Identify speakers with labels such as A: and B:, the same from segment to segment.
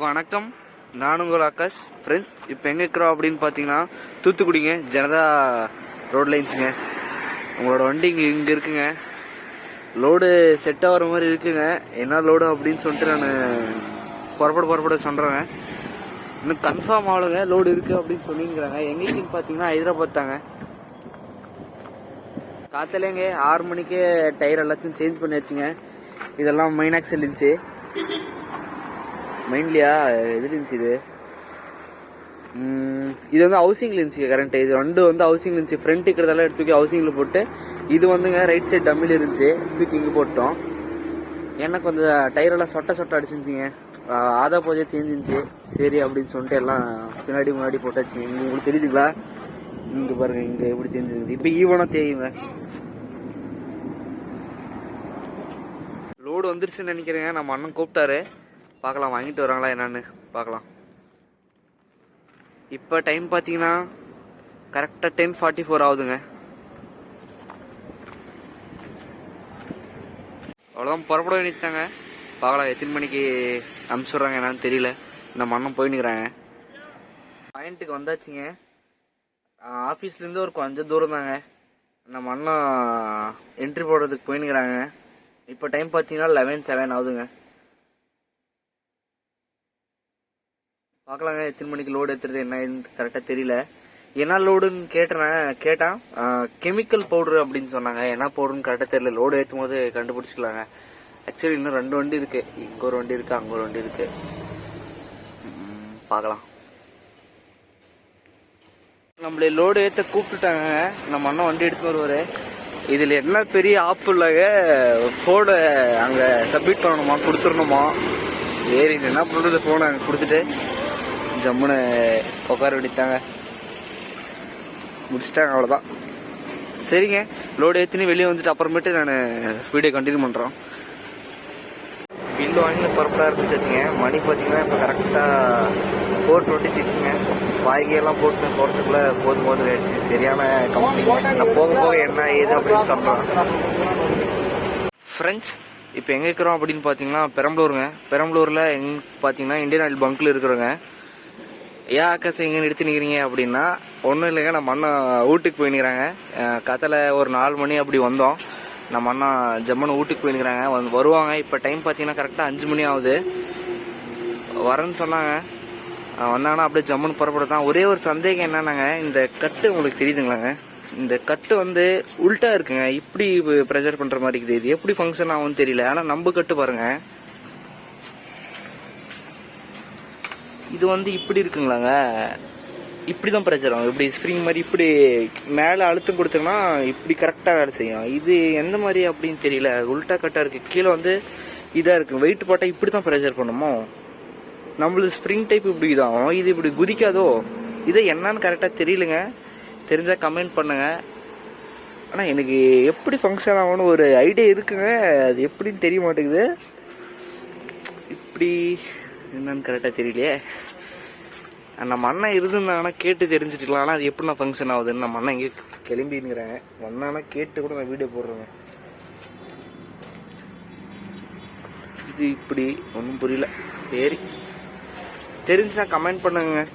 A: வணக்கம், நான் உங்கள் ஆகாஷ். ஃப்ரெண்ட்ஸ், இப்போ எங்கே இருக்கிறோம் அப்படின்னு பார்த்தீங்கன்னா தூத்துக்குடிங்க, ஜனதா ரோட் லைன்ஸுங்க. உங்களோட வண்டி இங்கே இருக்குங்க. லோடு செட் ஆகிற மாதிரி இருக்குங்க. என்ன லோடு அப்படின்னு சொல்லிட்டு நான் புறப்பட சொல்கிறேங்க. இன்னும் கன்ஃபார்ம் ஆகலைங்க, லோடு இருக்குது அப்படின்னு சொல்லிங்கிறாங்க. எங்கேன்னு பார்த்தீங்கன்னா ஹைதராபாத் தாங்க. காத்தலேங்க 6 மணிக்கே டயர் எல்லாத்தையும் சேஞ்ச் பண்ணியாச்சுங்க. இதெல்லாம் மெயின் ஆக்சல் இருந்துச்சு. மைண்ட்லியா எது இருந்துச்சு இது வந்து ஹவுசிங்ல இருந்துச்சு. கரண்ட் இது ரெண்டு வந்து ஹவுசிங்ல இருந்துச்சு. ஃப்ரண்ட் இருக்கிறதெல்லாம் எடுத்து தூக்கி ஹவுசிங்ல போட்டு, இது வந்துங்க ரைட் சைடு டம்மில் இருந்துச்சு, தூக்கி இங்கே போட்டோம். எனக்கு கொஞ்சம் டயரெல்லாம் சொட்ட அடிச்சிருந்துச்சிங்க. ஆதா போதே தேஞ்சிருந்துச்சு. சரி அப்படின்னு சொல்லிட்டு எல்லாம் முன்னாடி போட்டாச்சுங்க. இங்கே உங்களுக்கு தெரியுதுங்களா? இங்கே பாருங்க, இங்கே எப்படி தேஞ்சிருக்குது. இப்போ ஈவனாக தேயுங்க. லோடு வந்துருச்சுன்னு நினைக்கிறேங்க. நம்ம அண்ணன் கூப்பிட்டாரு, பார்க்கலாம் வாங்கிட்டு வராங்களா என்னன்னு பார்க்கலாம். இப்போ டைம் பார்த்தீங்கன்னா கரெக்டாக 10:44 ஆகுதுங்க. அவ்வளோதான், புறப்பட வேண்டியதாங்க. பார்க்கலாம் எத்தனை மணிக்கு அனுப்பிச்சுட்றாங்க என்னன்னு தெரியல. இந்த மண்ணம் போயின்னுக்குறாங்க. பாயிண்ட்டுக்கு வந்தாச்சுங்க. ஆஃபீஸ்லேருந்து ஒரு கொஞ்சம் தூரம் தாங்க. நம்ம அண்ணன் என்ட்ரி போடுறதுக்கு போயின்னுக்குறாங்க. இப்போ டைம் பார்த்தீங்கன்னா 11:07 ஆகுதுங்க. பார்க்கலாங்க எத்தனை மணிக்கு லோடு ஏற்றுறது என்ன கரெக்டாக தெரியல. என்ன லோடுன்னு கேட்டான். கெமிக்கல் பவுடர் அப்படின்னு சொன்னாங்க. என்ன பவுடர்னு கரெக்டாக தெரியல. லோடு ஏற்றும் போது கண்டுபிடிச்சிக்கலாங்க. ஆக்சுவலி இன்னும் 2 வண்டி இருக்கு. இங்கே ஒரு வண்டி இருக்கு, அங்கே ஒரு வண்டி இருக்கு. பார்க்கலாம். நம்மளே லோடு ஏற்ற கூப்பிட்டுட்டாங்க. நம்ம அண்ணன் வண்டி எடுத்து வருவார். இதில் என்ன பெரிய ஆப்பு இல்லைங்க. ஃபோனை அங்கே சப்மிட் பண்ணணுமா, கொடுத்துடணுமா. சரி என்ன பண்ணுறது, ஃபோனை அங்கே கொடுத்துட்டு ஜம்முன்னு உட்கார வேண்டிட்டாங்க. முடிச்சிட்டாங்க, அவ்வளோதான். சரிங்க, லோடு ஏற்றினு வெளியே வந்துட்டு அப்புறமேட்டு நான் வீடியோ கண்டினியூ பண்ணுறோம். பில்லு வாங்கி புறப்பட ஆரம்பிச்சாச்சுங்க. மணி பார்த்தீங்கன்னா இப்போ கரெக்டாக 4:26ங்க. வாய்கையெல்லாம் போட்டு போகிறதுக்குள்ளே போதும் ஆயிடுச்சு. சரியான கம்பெனி. நான் போக என்ன ஏது அப்படின்னு சொல்கிறேன். ஃப்ரெண்ட்ஸ், இப்போ எங்கே இருக்கிறோம் அப்படின்னு பார்த்தீங்கன்னா பெரம்பலூருங்க. பெரம்பலூரில் எங்கே பார்த்தீங்கன்னா இந்தியன் ஆயில் பங்க்கில் இருக்கிறோங்க. ஏன் ஆகாசம் எங்கே நிறுத்தி நிற்கிறீங்க அப்படின்னா ஒன்றும் இல்லைங்க. நம்ம அண்ணன் வீட்டுக்கு போயின்னுக்கிறாங்க. கத்தில் ஒரு 4 மணி அப்படி வந்தோம். நம்ம அண்ணன் ஜம்முன்னு வீட்டுக்கு போயின்னுக்கிறாங்க. வருவாங்க. இப்போ டைம் பார்த்தீங்கன்னா கரெக்டாக 5 மணி ஆகுது. வரேன்னு சொன்னாங்க. வந்தாங்கன்னா அப்படியே ஜம்முன்னு புறப்பட தான். ஒரே ஒரு சந்தேகம் என்னன்னாங்க, இந்த கட்டு உங்களுக்கு தெரியுதுங்களாங்க? இந்த கட்டு வந்து உல்ட்டா இருக்குங்க. இப்படி ப்ரெஷர் பண்ற மாதிரி இருக்குது. இது எப்படி ஃபங்க்ஷன் ஆகும்னு தெரியல. ஆனா நம்ம கட்டு பாருங்க, இது வந்து இப்படி இருக்குங்களாங்க. இப்படிதான் ப்ரெஷர் ஆகும். இப்படி ஸ்ப்ரிங் மாதிரி இப்படி மேலே அழுத்தம் கொடுத்தோம்னா இப்படி கரெக்டாக வேலை செய்யும். இது எந்த மாதிரி அப்படின்னு தெரியல. உல்ட்டா கட்டா இருக்கு. கீழே வந்து இதா இருக்கு. வெயிட் போட்டால் இப்படி தான் ப்ரெஷர் பண்ணுமோ? நம்மளுக்கு ஸ்ப்ரிங் டைப் இப்படி தான், இது இப்படி குதிக்காதோ? இதை என்னன்னு கரெக்டாக தெரியலங்க. தெரிஞ்சா கமெண்ட் பண்ணுங்க. ஆனால் எனக்கு எப்படி ஃபங்க்ஷன் ஆகும்னு ஒரு ஐடியா இருக்குங்க. அது எப்படின்னு தெரிய மாட்டேங்குது. இப்படி என்னன்னு கரெக்டாக தெரியலையே. நம்ம அண்ணன் இருந்தாங்கன்னா கேட்டு தெரிஞ்சுட்டுக்கலாம். ஆனால் அது எப்படி நான் ஃபங்க்ஷன் ஆகுதுன்னு நம்ம அண்ணன் இங்கே கிளம்பிங்கிறேன். வந்தானா கேட்டு கூட நான் வீடியோ போடுறேங்க. இது இப்படி ஒன்றும் புரியல. சரி, தெரிஞ்சுனா கமெண்ட் பண்ணுங்க.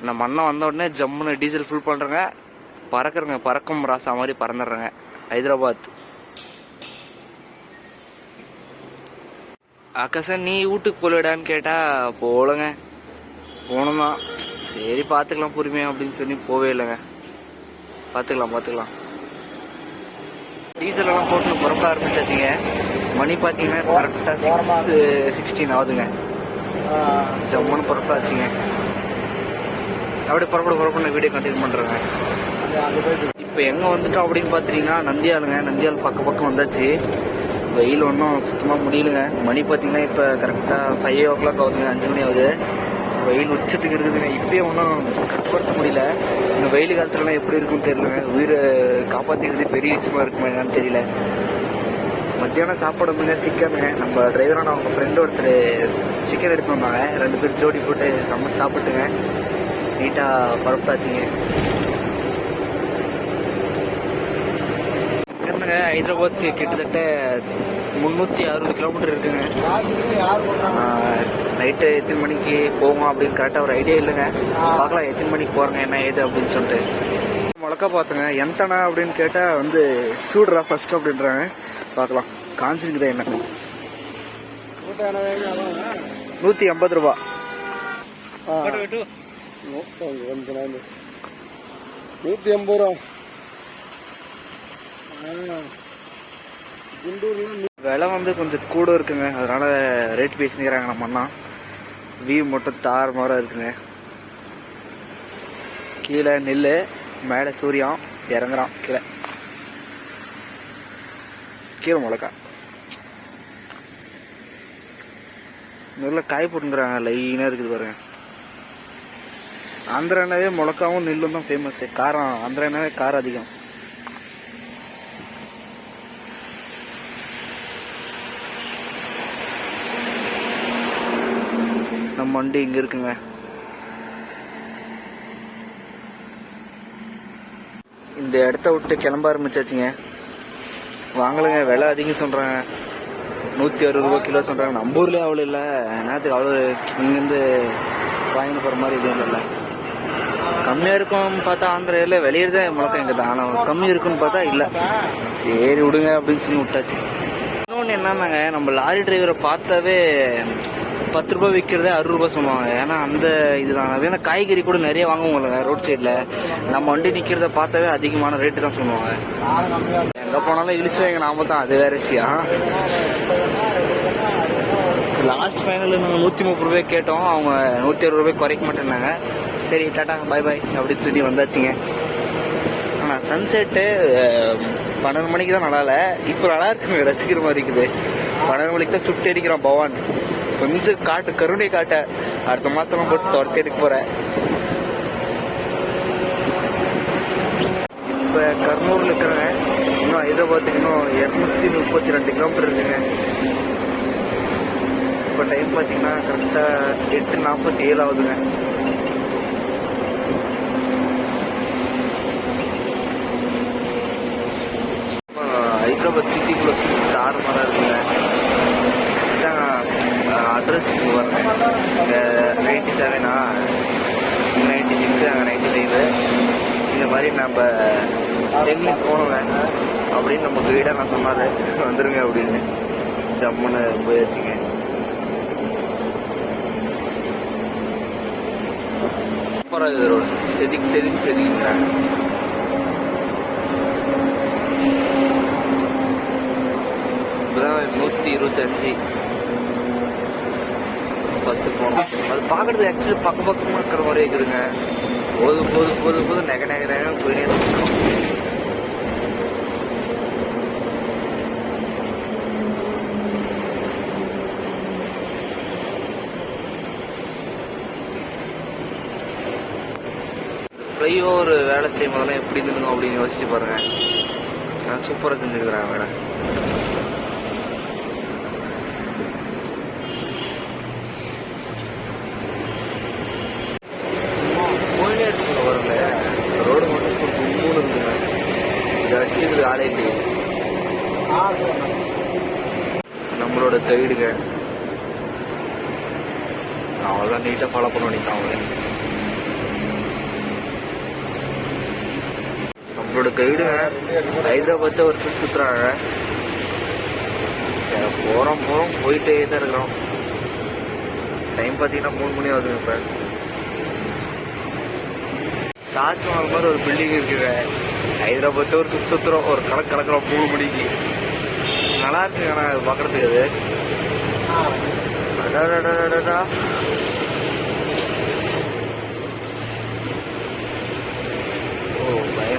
A: நம்ம அண்ணன் வந்த உடனே ஜம்முன்னு டீசல் ஃபுல் பண்ணுறேங்க. பறக்குறேங்க, பறக்கும் ராசா மாதிரி பறந்துடுறேங்க. ஹைதராபாத். ஆகாசன் நீ வீட்டுக்கு போலடான்னு கேட்டால் போகலங்க. போகணுமா? சரி பார்த்துக்கலாம் பொறுமையா அப்படின்னு சொல்லி போவே இல்லைங்க. பார்த்துக்கலாம். டீசல் எல்லாம் போட்டு புறப்பட ஆரம்பிச்சாச்சுங்க. மணி பார்த்தீங்கன்னா கரெக்டாக 6:16 ஆகுதுங்க. ஜம்முன்னு புறப்படாச்சுங்க. அப்படியே புறப்பட வீடியோ கண்டினியூ பண்ணுறேங்க. இப்போ எங்கே வந்துட்டோம் அப்படின்னு பார்த்தீங்கன்னா நந்தியாலுங்க. நந்தியால் பக்கம் வந்தாச்சு. வெயில் ஒன்றும் சுத்தமாக முடியலுங்க. மணி பார்த்தீங்கன்னா இப்போ கரெக்டாக 5 o'clock ஆகுதுங்க. 5 மணி ஆகுது. வெயில் உச்சத்துக்கு இருக்குதுங்க. இப்போயே ஒன்றும் கட்டுப்படுத்த முடியல. இந்த வெயில் காலத்துலலாம் எப்படி இருக்குன்னு தெரியலங்க. உயிரை காப்பாற்றிக்கிறது பெரிய விஷயமா இருக்குமா என்னன்னு தெரியல. மத்தியானம் சாப்பாடு முன்னே சிக்கனுங்க. நம்ம டிரைவரான அவங்க ஃப்ரெண்டு ஒருத்தர் சிக்கன் எடுத்து வந்தாங்க. 2 பேர் ஜோடி போட்டு சமைச்சு சாப்பிட்டுங்க. நீட்டாக பரப்பாச்சுங்க. என்னங்க ஹைதராபாத் கிட்டத்தட்ட 360 கிலோமீட்டர் இருக்குங்க. நைட்டு எத்தனை மணிக்கு போவோம் அப்படின்னு கரெக்டாக ஒரு ஐடியா இல்லைங்க. பார்க்கலாம் எத்தனை மணிக்கு போகிறேங்க என்ன ஏது அப்படின்னு சொல்லிட்டு. முழக்கா பார்த்துங்க எந்தனா அப்படின்னு கேட்டால் வந்து சூடுறா ஃபர்ஸ்ட் அப்படின்றாங்க. பார்க்கலாம் காஞ்சிருக்குதா என்னன்னு. 150 ரூபா.
B: 180 ரூபா.
A: விலை வந்து கொஞ்சம் கூட இருக்குங்க, அதனால ரேட் பேசிக்கிறாங்க. நம்ம அண்ணா வியூ மட்டும் தாறுமாறாக இருக்குங்க. கீழே நெல், மேலே சூரியன் இறங்குறான், கீழே கீழே மிளகா நெல்ல காய் போட்டுங்கிறாங்க. லைனாக இருக்குது பாருங்க. ஆந்திரானாவே மிளகாவும் நெல்லும் தான் ஃபேமஸ். காரம் ஆந்திரானாவே காரம் அதிகம். நம்ம வண்டி இங்கே இருக்குங்க. இந்த இடத்த விட்டு கிளம்ப ஆரம்பிச்சாச்சுங்க. வாங்கலைங்க, விலை அதிகம் சொல்கிறாங்க. 160 ரூபா கிலோ சொல்கிறாங்க. நம்ம ஊர்லேயே அவ்வளோ இல்லை. என்னத்துக்கு அவ்வளோ இங்கேருந்து வாங்கிட்டு போகிற மாதிரி எதுவும் இல்லை. கம்மியாக இருக்கும்னு பார்த்தா ஆந்திராவில் வெளியே தான் மிளகா எங்கே தான், ஆனால் கம்மி இருக்குன்னு பார்த்தா இல்லை. சரி விடுங்க அப்படின்னு சொல்லி விட்டாச்சு. இன்னொன்று என்னன்னாங்க, நம்ம லாரி டிரைவரை பார்த்தாவே 10 ரூபா விற்கிறதே 60 ரூபா சொல்லுவாங்க. ஏன்னா அந்த இதுதான். ஏன்னா காய்கறி கூட நிறைய வாங்குவாங்க ரோட் சைடில். நம்ம வண்டி நிற்கிறத பார்த்தாவே அதிகமான ரேட்டு தான் சொல்லுவாங்க. எங்கே போனாலும் இழிச்சுவாங்க, நாம தான், அது வேற விஷயம். லாஸ்ட் ஃபைனல் நாங்கள் 130 ரூபாய் கேட்டோம். அவங்க 160 ரூபாய் குறைக்க மாட்டேன்னாங்க. சரி டாட்டா பாய் பாய் அப்படின்னு சொல்லி வந்தாச்சுங்க. ஆனால் சன்செட்டு 12 மணிக்கு தான் நல்லா இல்லை. இப்போ நல்லா இருக்குங்க, ரசிக்கிற மாதிரி இருக்குது. 12 மணிக்கு தான் சுட்டு அடிக்கிறான் பவான். கொஞ்சம் காட்டு கருணை காட்ட அடுத்த மாசம் போட்டு துரத்தி எடுக்க போறேன். இப்ப கர்னூர்ல இருக்கிறேங்க. இன்னும் ஹைதராபாத்துக்கு இன்னும் 232 கிலோமீட்டர் இருக்குங்க. இப்ப டைம் பாத்தீங்கன்னா கரெக்டா 8:47 ஆகுதுங்க. ஹைதராபாத் சிட்டிக்குள்ள சுற்றி 6 மரம் இருக்குங்க. அட்ரஸ் வரேன். 97 96 95 இந்த மாதிரி நம்ம டெக்னிக் போகணுங்க அப்படின்னு நம்ம கைடாக நான் சொன்னார். வந்துருங்க அப்படின்னு ஜம்முன்னு போயாச்சுங்க. சூப்பராக இது ரோடு. செதுக்கிறாங்க. இப்போதான் 125 10 போனோம். அது பார்க்கறது ஆக்சுவலி பக்கமாக இருக்கிற மாதிரி இருக்குதுங்க. போது நெக போயினே இருக்கும். ஃப்ளைஓவர் வேலை செய்யும் போதெல்லாம் எப்படி இருந்துங்க அப்படின்னு யோசிச்சு பாருங்க. சூப்பராக செஞ்சுக்கிறாங்க வேலை. ரோடு மட்டும் கும்பூன்னு இருக்குங்க. இதை வச்சுக்கிறது ஆளே இல்லையே. நம்மளோட கைடுங்க அவங்களாம் நீட்டாக ஃபாலோ பண்ண வேண்டியதான். அவங்க நம்மளோட கைடுங்க ஹைதராபாத்தை ஒரு சுற்றுறாங்க. போகிறோம் போயிட்டே தான் இருக்கிறோம். டைம் பார்த்தீங்கன்னா 3 மணி ஆகுதுங்க. இப்போ தாஜ்மஹால் மாதிரி ஒரு பில்டிங் இருக்குங்க. ஹைதராபாத்தை ஒரு சுற்றுறோம், ஒரு கலக்கிறோம் 3 மணிக்கு. நல்லா இருக்குங்க. ஆனால் அது பார்க்குறதுக்கு அது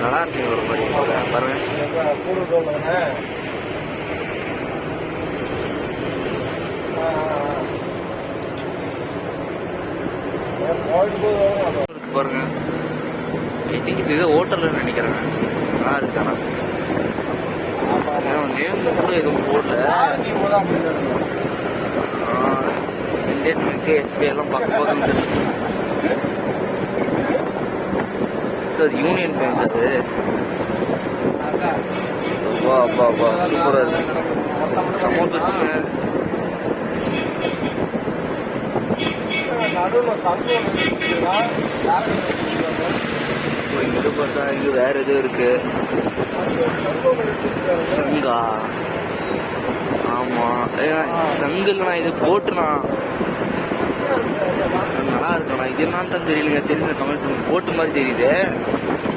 A: நல்லா இருக்குங்க. ஒரு மாதிரி பாருங்க. பாருங்க, ஐ திங்க் இது ஹோட்டல்ல நினைக்கிறேன். நல்லா இருக்கு. ஆனால் நேம் கூட எதுவும் போடல. இந்தியன் பேங்க், எஸ்பிஐ எல்லாம் பார்க்கும்போது அது யூனியன் பேங்க். அது அப்பா சூப்பராக இருக்கு. செம்ம பெருசுங்க. இங்க பார்த்தா இங்க வேற எதுவும் இருக்கு. சங்கா? ஆமா, சங்கு இல்லைண்ணா, இது போட்டுண்ணா. நல்லா இருக்குண்ணா. இது என்னன்னு தான் தெரியலங்க. தெரியல, கமெண்ட் பண்ணுங்க. போட்டு மாதிரி தெரியுது,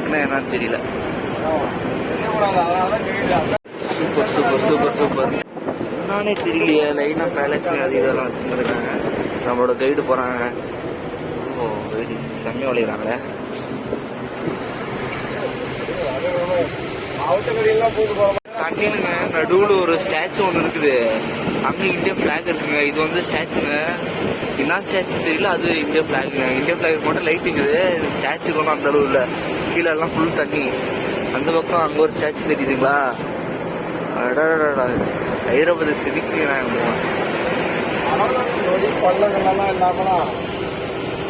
A: என்ன என்னன்னு தெரியல. Super super super super. என்னன்னே தெரியலையே. லைனா பேலஸ் அது இதெல்லாம் வச்சுருக்காங்க. நம்மளோட கைடு போறாங்க. ஓ, கைடு செம்மையா விளையாடுறாங்களே. தண்ணிலுங்க நடுவுல ஒரு ஸ்டாச்சு ஒன்று இருக்குது. அங்க இந்தியா பிளாக் இருக்குங்க. இது வந்து ஸ்டாச்சுங்க. என்ன ஸ்டாச்சுன்னு தெரியல. அது இந்தியா பிளாக்குங்க. இந்தியா பிளாக் மட்டும் லைட்டுங்குது. இது ஸ்டாச்சு ஒன்றும் அந்த அளவு இல்லை. கீழே எல்லாம் ஃபுல் தண்ணி. அந்த பக்கம் அங்க ஒரு ஸ்டாச்சு தெரியுதுங்களா? அடடா, ஹைதராபாத் சிரிக்கிறாங்க.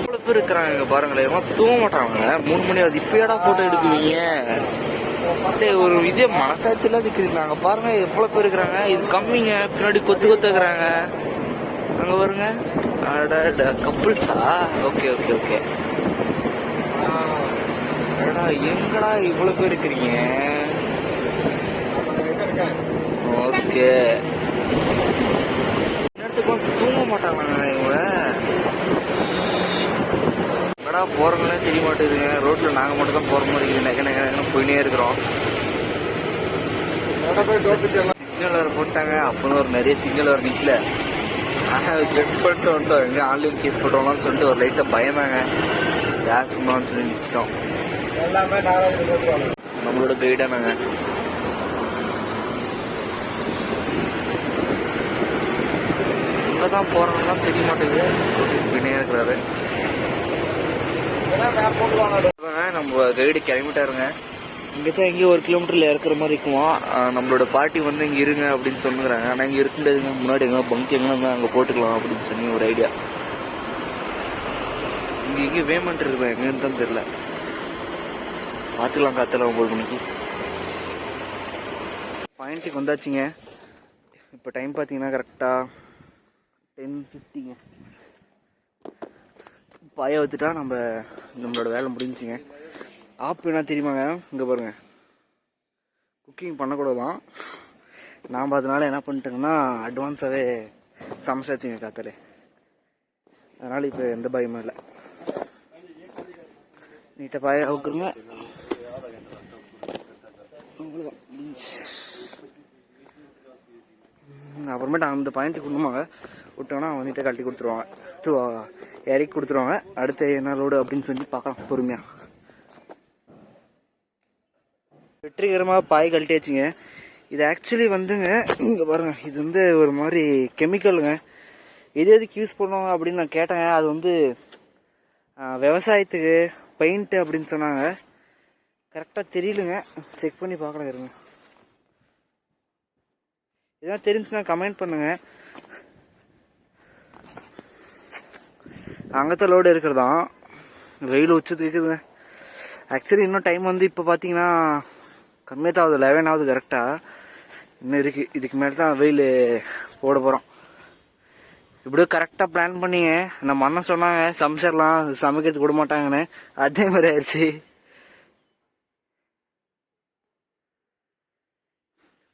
A: எவ்வளவு பேர் இருக்கிறாங்க பாருங்களேன். தூங்க மாட்டாங்க. 3 மணி ஆகுது. இப்பயாடா போட்டோ எடுக்குவீங்க? ஒரு இதே மனசாட்சியெல்லாம் திக்கிறாங்க பாருங்க. எவ்வளவு பேர் இருக்கிறாங்க. இது கம்மிங்க. பின்னாடி கொத்து கொத்துக்கிறாங்க. அங்க பாருங்க. கப்புள்ஸா? Okay okay okay. எங்கடா இவ்வளவு பேர் இருக்கிறீங்க? ஓகே. நேரத்துக்கு தூங்க மாட்டாங்க இவங்க. என்னடா போறவங்களே தெரிய மாட்டேங்குதுங்க. ரோட்ல நாங்க மட்டும் தான் போற மாதிரி நெக நெக போயினே இருக்கிறோம். சிக்னல் வேற போட்டாங்க. அப்பதான் ஒரு நிறைய சிக்னல் வேற நிக்கல. செக் பண்ணிட்டு வந்துட்டோம். எங்க ஆன்லைன் கேஸ் போட்டோம்னு சொல்லிட்டு ஒரு லைட்டா பயந்தாங்க. கேஸ்மான்னு சொல்லி நிச்சிட்டோம். நம்மளோட கைடா நாங்க. தான் போறோம்லாம் தெரிய மாட்டேங்குது. பின்னே இருக்கிறாரு. நம்ம கைடு கிளம்பிட்டாருங்க. இங்கதான் எங்கேயும் 1 கிலோமீட்டர்ல இருக்கிற மாதிரி இருக்குமா. நம்மளோட பார்ட்டி வந்து இங்க இருங்க அப்படின்னு சொன்னுறாங்க. ஆனா இங்க இருக்க முடியாதுங்க. முன்னாடி எங்க பங்க் எங்க அங்க போட்டுக்கலாம் அப்படின்னு சொல்லி ஒரு ஐடியா. இங்க எங்க வேமெண்ட் இருக்குதா எங்கன்னு தான் தெரியல. பாத்துக்கலாம் காத்தலாம் 9 மணிக்கு. பாயிண்ட்டுக்கு வந்தாச்சுங்க. இப்போ டைம் பார்த்தீங்கன்னா கரெக்டா 10:50ங்க. பாய வச்சுட்டா நம்மளோட வேலை முடிஞ்சுங்க. ஆப் என்ன தெரியுமாங்க? இங்கே பாருங்க, குக்கிங் பண்ணக்கூடாதான். நான் அதனால என்ன பண்ணிட்டேங்கன்னா அட்வான்ஸாகவே சமைச்சாச்சுங்க காத்தாலே. அதனால் இப்போ எந்த பயமும் இல்லை. நீட்டாக பாய அவுக்குறங்க. அப்புறமேட்டு அந்த பாயிண்ட்டுக்கு விடணுமாங்க. விட்டோன்னா அவங்க நீட்டாக கழட்டி கொடுத்துருவாங்க, இறக்கி கொடுத்துருவாங்க. அடுத்து என்ன லோடு அப்படின்னு சொல்லி பார்க்கலாம் பொறுமையாக. வெற்றிகரமாக பாய் கழட்டியாச்சுங்க. இது ஆக்சுவலி வந்துங்க, இங்கே பாருங்க, இது வந்து ஒரு மாதிரி கெமிக்கலுங்க. எதுக்கு யூஸ் பண்ணுவாங்க அப்படின்னு நான் கேட்டேங்க. அது வந்து விவசாயத்துக்கு பெயிண்ட்டு அப்படின்னு சொன்னாங்க. கரெக்டாக தெரியலுங்க, செக் பண்ணி பார்க்கலாம் இருங்க. இதெல்லாம் தெரிஞ்சுன்னா கமெண்ட் பண்ணுங்க. அங்கத்த லோடு இருக்கிறதான் வெயில் உச்சத்துக்கு இருக்குதுங்க. ஆக்சுவலி இன்னும் டைம் வந்து இப்போ பார்த்தீங்கன்னா கம்மியாக தான் ஆகுது, 11 ஆகுது கரெக்டாக. இன்னும் இருக்குது. இதுக்கு மேலே தான் வெயில் போட போகிறோம். இப்படியோ கரெக்டாக பிளான் பண்ணிங்க. நம்ம அண்ணன் சொன்னாங்க சமைச்சிடலாம், சமைக்கிறதுக்கு விட மாட்டாங்கன்னு. அதே மாதிரி ஆயிடுச்சு.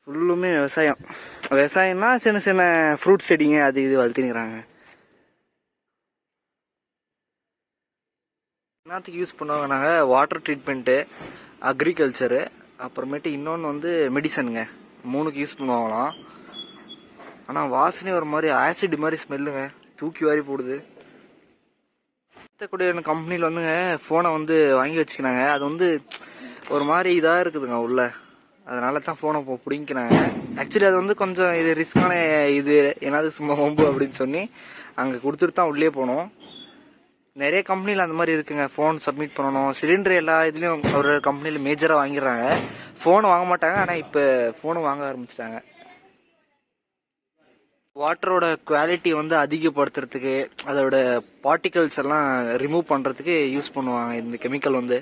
A: ஃபுல்லுமே விவசாயம்னா சின்ன சின்ன ஃப்ரூட் செடிங்க அது இது வளர்த்துக்கிறாங்க. என்னத்துக்கு யூஸ் பண்ணுவாங்க நாங்கள்? வாட்டர் ட்ரீட்மெண்ட்டு, அக்ரிகல்ச்சரு, அப்புறமேட்டு இன்னொன்று வந்து மெடிசனுங்க. 3க்கு யூஸ் பண்ணுவாங்களாம். ஆனால் வாசனை ஒரு மாதிரி ஆசிட் மாதிரி ஸ்மெல்லுங்க, தூக்கி வாரி போடுது. கூடிய கம்பெனியில் வந்துங்க ஃபோனை வந்து வாங்கி வச்சுக்கினாங்க. அது வந்து ஒரு மாதிரி இதாக இருக்குதுங்க உள்ள. அதனால தான் ஃபோனை பிடிங்கினாங்க. ஆக்சுவலி அது வந்து கொஞ்சம் இது ரிஸ்கான இது, ஏன்னாவது சும்மா ஹோம்பு அப்படின்னு சொல்லி அங்கே கொடுத்துட்டு தான் உள்ளே போனோம். நிறைய கம்பெனியில் அந்த மாதிரி இருக்குங்க. ஃபோன் சப்மிட் பண்ணணும், சிலிண்டர் எல்லா இதுலேயும் ஒரு கம்பெனியில் மேஜராக வாங்கிடுறாங்க. ஃபோன் வாங்க மாட்டாங்க, ஆனால் இப்போ ஃபோனும் வாங்க ஆரம்பிச்சிட்டாங்க. வாட்டரோட குவாலிட்டி வந்து அதிகப்படுத்துறதுக்கு, அதோட பார்ட்டிகல்ஸ் எல்லாம் ரிமூவ் பண்ணுறதுக்கு யூஸ் பண்ணுவாங்க இந்த கெமிக்கல். வந்து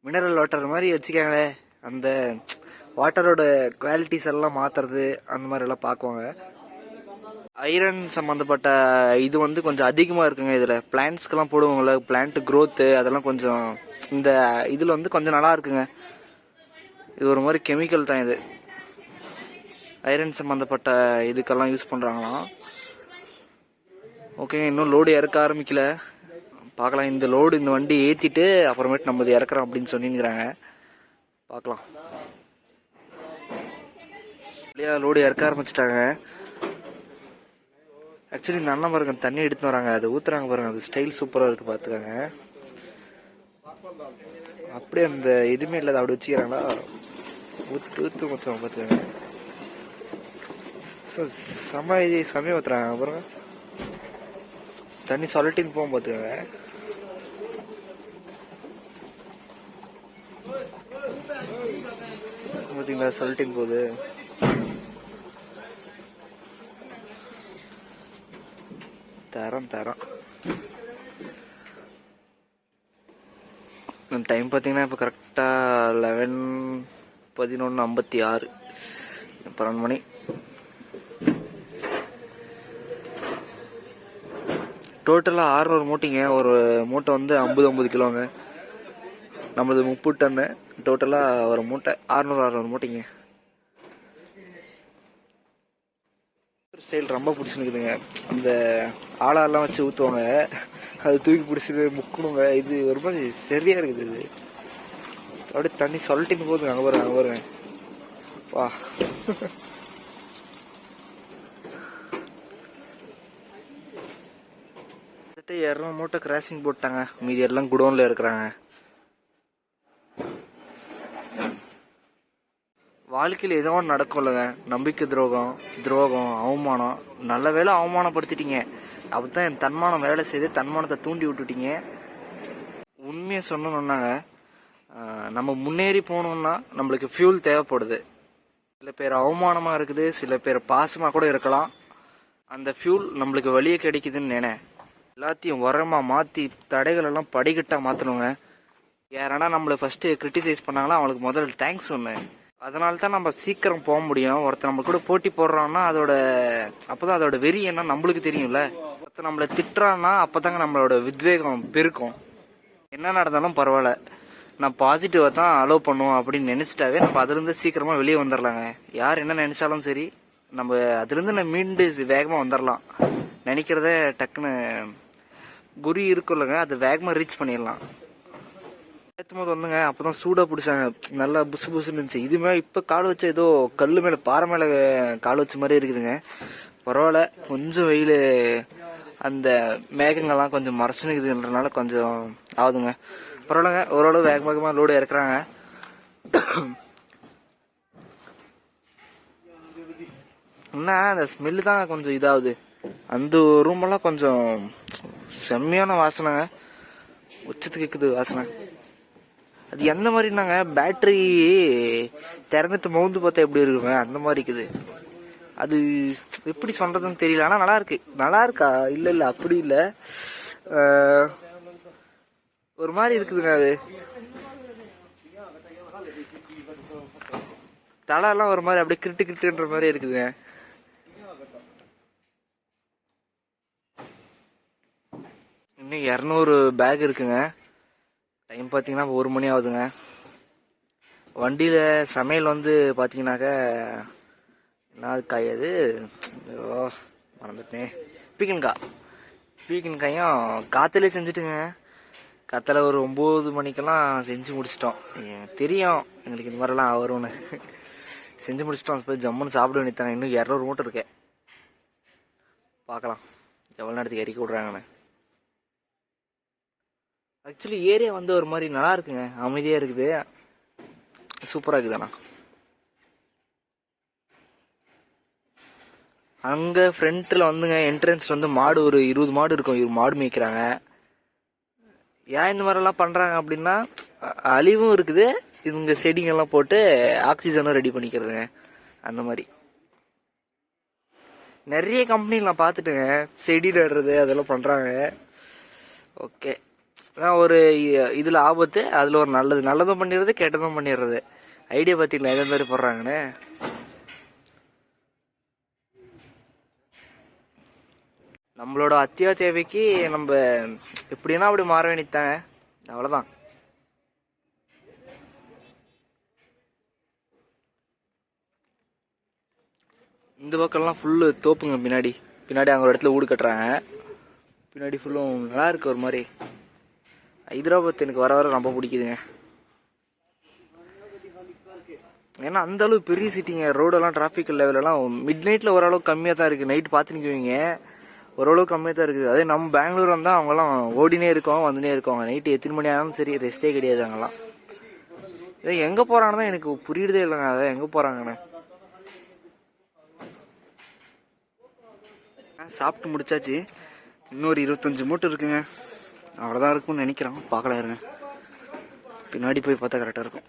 A: மினரல் வாட்டர் மாதிரி வச்சுக்காங்களே, அந்த வாட்டரோட குவாலிட்டிஸ் எல்லாம் மாற்றுறது அந்த மாதிரி எல்லாம் பார்க்குவாங்க. ஐரன் சம்மந்தப்பட்ட இது வந்து கொஞ்சம் அதிகமாக இருக்குங்க. இதில் பிளான்ட்ஸ்க்கெல்லாம் போடுவாங்கள்ல, பிளான்ட் க்ரோத்து அதெல்லாம் கொஞ்சம் இந்த இதில் வந்து கொஞ்சம் நல்லா இருக்குங்க. இது ஒரு மாதிரி கெமிக்கல் தான் இது. ஐரன் சம்மந்தப்பட்ட இதுக்கெல்லாம் யூஸ் பண்ணுறாங்களாம். ஓகேங்க, இன்னும் லோடு இறக்க ஆரம்பிக்கல, பார்க்கலாம். இந்த லோடு இந்த வண்டி ஏற்றிட்டு அப்புறமேட்டு நம்ம இது இறக்குறோம் அப்படின்னு சொல்லிங்கிறாங்க, பார்க்கலாம். இல்லையா, லோடு இறக்க ஆரம்பிச்சிட்டாங்க. ஆக்சுவலி இந்த அண்ணன் பாருங்க தண்ணி எடுத்து வராங்க, அதை ஊற்றுறாங்க பாருங்க, அது ஸ்டைல் சூப்பராக இருக்குது பார்த்துக்கோங்க. அப்படியே அந்த எதுவுமே இல்லை, அப்படி வச்சுக்கிறாங்களா, ஊற்று ஊற்றுவாங்க பார்த்துக்கோங்க. ஸோ சமயம் ஊற்றுறாங்க பாருங்க, தண்ணி சொல்லிட்டின்னு போகும் பார்த்துக்கோங்க. பார்த்தீங்களா சொல்லிட்டின்னு போகுது. தரம் டைம் பார்த்தீங்கன்னா இப்போ கரெக்டாக 11:11:56, 12 மணி. டோட்டலாக 600 மூட்டைங்க. ஒரு மூட்டை வந்து 50 கிலோங்க. நம்மளது 30 டன்னு. டோட்டலாக ஒரு மூட்டை 600 மூட்டைங்க. ஸ்டைல் ரொம்ப பிடிச்சிருக்குதுங்க. அந்த ஆளாலாம் வச்சு ஊற்றுவாங்க, அது தூக்கி பிடிச்சிட்டு முக்கணுங்க. இது ஒரு மாதிரி சரியா இருக்குது. இது அப்படியே தண்ணி சொல்லிட்டு போகுதுங்க. அங்கே பாருங்க வா. 200 மூட்டை கிராசிங் போட்டாங்க, மீதி எல்லாம் குடோன்ல இருக்கிறாங்க. வாழ்க்கையில் ஏதோ ஒன்று நடக்கும் இல்லைங்க, நம்பிக்கை துரோகம் அவமானம். நல்ல வேலை அவமானப்படுத்திட்டீங்க, அப்பதான் என் தன்மானம் வேலை செய்து தன்மானத்தை தூண்டி விட்டுட்டீங்க. உண்மையை சொன்னோம்னாங்க, நம்ம முன்னேறி போகணும்னா நம்மளுக்கு ஃபியூல் தேவைப்படுது. சில பேர் அவமானமாக இருக்குது, சில பேர் பாசமாக கூட இருக்கலாம். அந்த ஃபியூல் நம்மளுக்கு வழியே கிடைக்குதுன்னு எல்லாத்தையும் உரமாக மாற்றி தடைகள் எல்லாம் படிக்கட்டாக மாற்றணுங்க. யாரானா நம்மளை ஃபஸ்ட்டு கிரிட்டிசைஸ் பண்ணாங்களோ அவங்களுக்கு முதல்ல தேங்க்ஸ் ஒன்று. அதனால தான் நம்ம சீக்கிரம் போக முடியும். ஒருத்தர் நம்ம கூட போட்டி போடுறான்னா அப்போதான் அதோட வெறி என்ன நம்மளுக்கு தெரியும்ல. ஒருத்தர் நம்மளை திட்டுறான்னா அப்போதாங்க நம்மளோட உத்வேகம் பெருக்கும். என்ன நடந்தாலும் பரவாயில்ல, நான் பாசிட்டிவாக தான் அலோவ் பண்ணுவோம் அப்படின்னு நினச்சிட்டாவே நம்ம அதுலேருந்து சீக்கிரமாக வெளியே வந்துடலாங்க. யார் என்ன நினச்சாலும் சரி, நம்ம அதுலேருந்து மீண்டு வேகமாக வந்துடலாம். நினைக்கிறத டக்குன்னு குறி இருக்குல்லங்க, அது வேகமாக ரீச் பண்ணிடலாம். ஏற்றும் போது வந்துங்க அப்போதான் சூடாக பிடிச்சாங்க, நல்லா புசு புசுன்னு இருந்துச்சு. இதுமே இப்போ கால் வச்ச ஏதோ கல் மேலே பாறை மேலே கால் வச்ச மாதிரி இருக்குதுங்க. பரவாயில்ல, கொஞ்சம் வெயில் அந்த மேகங்கள்லாம் கொஞ்சம் மறைச்சுனுக்குதுன்றனால கொஞ்சம் ஆகுதுங்க. பரவாயில்லங்க, ஓரளவு வேகமாக லோடு இறக்குறாங்க. என்ன அந்த ஸ்மெல்லு தான் கொஞ்சம் இதாகுது. அந்த ரூமெல்லாம் கொஞ்சம் செம்மையான வாசனைங்க, உச்சத்துக்கு கேக்குது வாசனை. அது எந்த மாதிரினாங்க, பேட்டரி திறந்துட்டு மவுந்து பார்த்தா எப்படி இருக்குங்க அந்த மாதிரி இருக்குது. அது எப்படி சொல்றதுன்னு தெரியல, ஆனா நல்லா இருக்கு. நல்லா இருக்கா? இல்ல அப்படி இல்ல, ஒரு மாதிரி இருக்குதுங்க. அது தலை எல்லாம் ஒரு மாதிரி அப்படியே கிரிட்டுன்ற மாதிரி இருக்குதுங்க. இன்னும் 200 பேக் இருக்குங்க. டைம் பார்த்தீங்கன்னா 1 மணி ஆகுதுங்க. வண்டியில் சமையல் வந்து பார்த்தீங்கன்னாக்க என்ன காய் அது, மறந்துட்டேன், பீக்கன்காயும் காற்றுலேயே செஞ்சுட்டுங்க. காத்தால ஒரு 9 மணிக்கெல்லாம் செஞ்சு முடிச்சிட்டோம். தெரியும் எங்களுக்கு இந்த மாதிரிலாம் வரும்னு. செஞ்சு முடிச்சிட்டோம். போய் ஜம்முன்னு சாப்பிட வேண்டியதாங்க. இன்னும் 200 மூட்டை இருக்கேன். பார்க்கலாம் எவ்வளோ நேரத்துக்கு இறக்கி விட்றாங்கன்னு. ஆக்சுவலி ஏரியா வந்து ஒரு மாதிரி நல்லா இருக்குங்க, அமைதியாக இருக்குது, சூப்பராக இருக்குதுண்ணா. அங்கே ஃப்ரண்ட்டில் வந்துங்க என்ட்ரன்ஸ் வந்து மாடு ஒரு 20 மாடு இருக்கும், மாடு மேய்க்கிறாங்க. ஏன் இந்த மாதிரிலாம் பண்ணுறாங்க அப்படின்னா, அழிவும் இருக்குது, இவங்க செடிங்கெல்லாம் போட்டு ஆக்சிஜனும் ரெடி பண்ணிக்கிறதுங்க. அந்த மாதிரி நிறைய கம்பெனியில் நான் பார்த்துட்டுங்க, செடி நடுறது அதெல்லாம் பண்ணுறாங்க. ஓகே, ஒரு இதில் ஆபத்து, அதில் ஒரு நல்லதும் பண்ணிடுறது, கெட்டதும் பண்ணிடுறது. ஐடியா பார்த்தீங்களா எந்த மாதிரி போடுறாங்கன்னு. நம்மளோட அத்தியாவசிய தேவைக்கு நம்ம எப்படின்னா அப்படி மாற வேண்டியதாங்க, அவ்வளோதான். இந்த பக்கம்லாம் ஃபுல்லு தோப்புங்க. பின்னாடி அங்கே ஒரு இடத்துல வீடு கட்டுறாங்க. பின்னாடி ஃபுல்லும் நல்லா இருக்கு. ஒரு மாதிரி ஹைதராபாத் எனக்கு வர வர ரொம்ப பிடிக்குதுங்க. ஏன்னா அந்த அளவு பெரிய சிட்டிங்க. ரோடெல்லாம் டிராஃபிக் லெவலெல்லாம் மிட் நைட்டில் ஓரளவுக்கு கம்மியாக தான் இருக்குது. நைட் பார்த்து நிற்குவீங்க, ஓரளவுக்கு கம்மியாக தான் இருக்குது. அதே நம்ம பெங்களூர் வந்தால் அவங்கெல்லாம் ஓடினே இருக்கோம், வந்துனே இருக்கோங்க. நைட்டு எத்தனை மணி ஆனாலும் சரி, ரெஸ்ட்டே கிடையாது அங்கெல்லாம். இதை எங்கே போகிறான்னு தான் எனக்கு புரியுறதே இல்லைங்க. அதை எங்கே போகிறாங்கன்னு. சாப்பிட்டு முடிச்சாச்சு. இன்னொரு 25 மூட்டை இருக்குங்க, அவ்வளோதான் இருக்கும்னு நினைக்கிறோம். பார்க்கலாம் இருங்க, பின்னாடி போய் பார்த்தா கரெக்டாக இருக்கும்.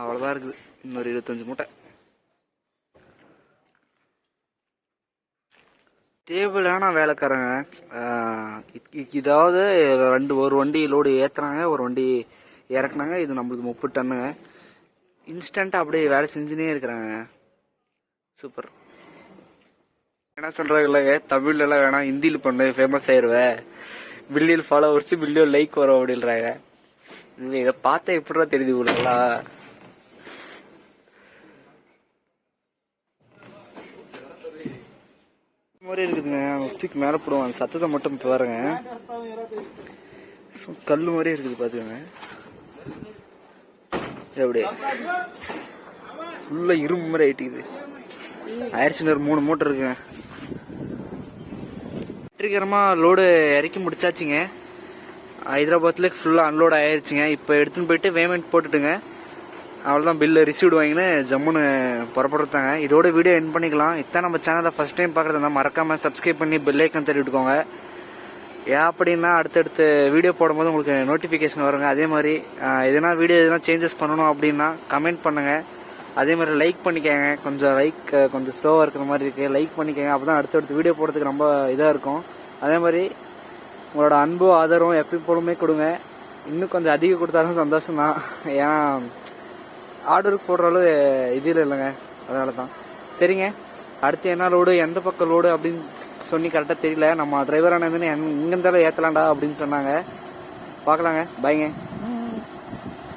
A: அவ்வளோதான் இருக்குது, இன்னொரு 25 மூட்டை. டேபிளான வேலைக்காரங்க. இதாவது ஒரு வண்டி லோடு ஏற்றுனாங்க, ஒரு வண்டி இறக்குனாங்க. இது நம்மளுக்கு 30 டன்னுங்க. இன்ஸ்டண்ட்டாக அப்படியே வேலை செஞ்சுனே இருக்கிறாங்க. சூப்பர். என்ன சொல்கிறாங்க இல்லைங்க, தமிழ்லாம் வேணாம், ஹிந்தியில் பண்ணு, ஃபேமஸ் ஆயிடுவேன், பில்லியன் ஃபாலோவர்ஸ், பில்லியன் லைக் வரும் அப்படின்றாங்க. இதை பார்த்தா எப்படிதான் தெரியுது உங்களுக்குங்களா? மாதிரி இருக்குதுங்க. தூக்கி மேலே போடுவாங்க, சத்தத்தை மட்டும் பாருங்க. கல் மாதிரியே இருக்குது பாத்துக்கோங்க. அப்படியே ஃபுல்லா இரும்பு மாதிரி ஆயிட்டுக்குது. ஆயிடுச்சுன்னு ஒரு 3 மூட்டை இருக்குங்க. வெற்றிகரமா லோடு இறக்கி முடிச்சாச்சுங்க. ஹைதராபாத்ல ஃபுல்லா அன்லோட் ஆயிடுச்சுங்க. இப்போ எடுத்துன்னு போயிட்டு பேமெண்ட் போட்டுட்டுங்க, அவ்வளோதான். பில்லு ரிசீவ்டு வாங்கின்னு ஜம்முன்னு புறப்படுத்தாங்க. இதோட வீடியோ என் பண்ணிக்கலாம். இதான் நம்ம சேனலை ஃபர்ஸ்ட் டைம் பார்க்குறதுனா மறக்காமல் சப்ஸ்கிரைப் பண்ணி பெல் ஐக்கன் தட்டி விட்டுக்கோங்க. ஏன் அப்படின்னா அடுத்தடுத்து வீடியோ போடும்போது உங்களுக்கு நோட்டிஃபிகேஷன் வருங்க. அதே மாதிரி எதனா வீடியோ எதனா சேஞ்சஸ் பண்ணணும் அப்படின்னா கமெண்ட் பண்ணுங்கள். அதே மாதிரி லைக் பண்ணிக்கோங்க. கொஞ்சம் கொஞ்சம் ஸ்லோவாக இருக்கிற மாதிரி இருக்குது, லைக் பண்ணிக்கோங்க. அப்போ தான் அடுத்தடுத்து வீடியோ போடுறதுக்கு ரொம்ப இதாக இருக்கும். அதே மாதிரி உங்களோட அன்பு ஆதரவும் எப்பயும் போலுமே கொடுங்க. இன்னும் கொஞ்சம் அதிகம் கொடுத்தாலும் சந்தோஷம் தான். ஏன்னா ஆர்டருக்கு போடுற அளவு இதில் இல்லைங்க, அதனால தான். சரிங்க, அடுத்து என்ன லோடு, எந்த பக்கம் லோடு அப்படின்னு சொல்லி கரெக்டாக தெரியல. நம்ம டிரைவரான இங்கே இருந்தாலும் ஏற்றலாம்டா அப்படின்னு சொன்னாங்க. பார்க்கலாங்க. பாய்ங்க.